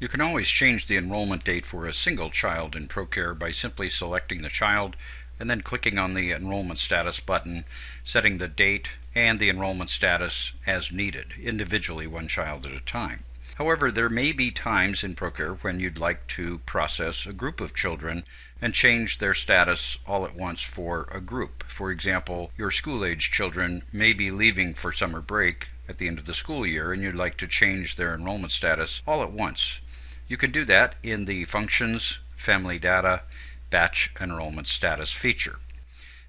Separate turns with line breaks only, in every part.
You can always change the enrollment date for a single child in ProCare by simply selecting the child and then clicking on the enrollment status button, setting the date and the enrollment status as needed, individually one child at a time. However, there may be times in ProCare when you'd like to process a group of children and change their status all at once for a group. For example, your school-age children may be leaving for summer break at the end of the school year and you'd like to change their enrollment status all at once. You can do that in the Functions, Family Data, Batch Enrollment Status feature.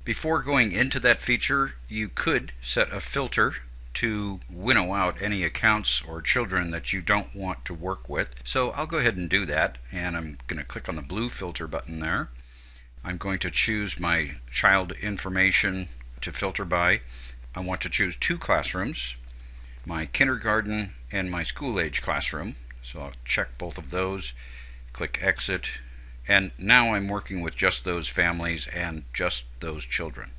Before going into that feature, you could set a filter to winnow out any accounts or children that you don't want to work with. So I'll go ahead and do that, and I'm going to click on the blue filter button there. I'm going to choose my child information to filter by. I want to choose two classrooms, my kindergarten and my school-age classroom. So I'll check both of those, click exit, and now I'm working with just those families and just those children.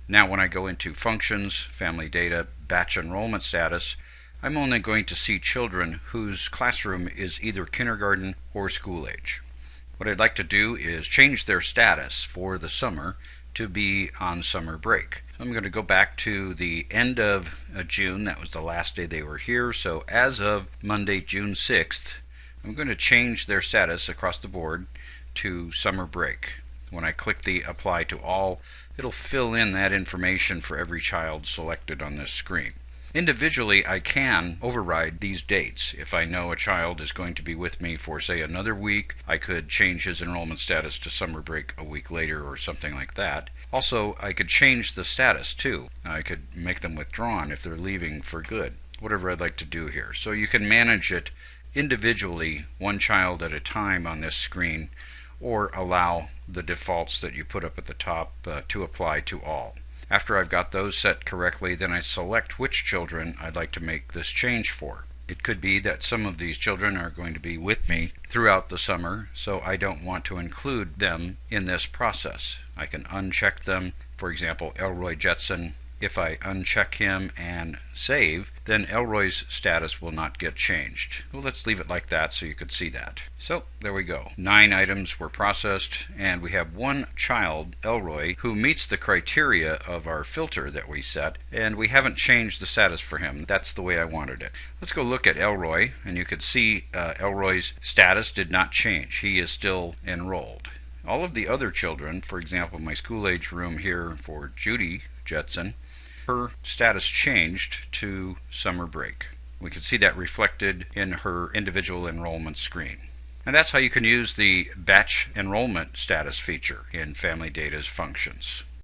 Now when I go into Functions, Family Data, Batch Enrollment Status, I'm only going to see children whose classroom is either kindergarten or school age. What I'd like to do is change their status for the summer to be on summer break. I'm going to go back to the end of June. That was the last day they were here. So as of Monday, June 6th, I'm going to change their status across the board to summer break. When I click the Apply to All, it'll fill in that information for every child selected on this screen. Individually, I can override these dates. If I know a child is going to be with me for, say, another week, I could change his enrollment status to summer break a week later or something like that. Also, I could change the status too. I could make them withdrawn if they're leaving for good, whatever I'd like to do here. So you can manage it individually, one child at a time on this screen, or allow the defaults that you put up at the top to apply to all. After I've got those set correctly, then I select which children I'd like to make this change for. It could be that some of these children are going to be with me throughout the summer, so I don't want to include them in this process. I can uncheck them. For example, Elroy Jetson. If I uncheck him and save, then Elroy's status will not get changed. Well, let's leave it like that so you could see that. So there we go. 9 items were processed, and we have one child, Elroy, who meets the criteria of our filter that we set, and we haven't changed the status for him. That's the way I wanted it. Let's go look at Elroy, and you can see Elroy's status did not change. He is still enrolled. All of the other children, for example, my school-age room here for Judy Jetson, her status changed to summer break. We can see that reflected in her individual enrollment screen. And that's how you can use the batch enrollment status feature in Family Data's Functions.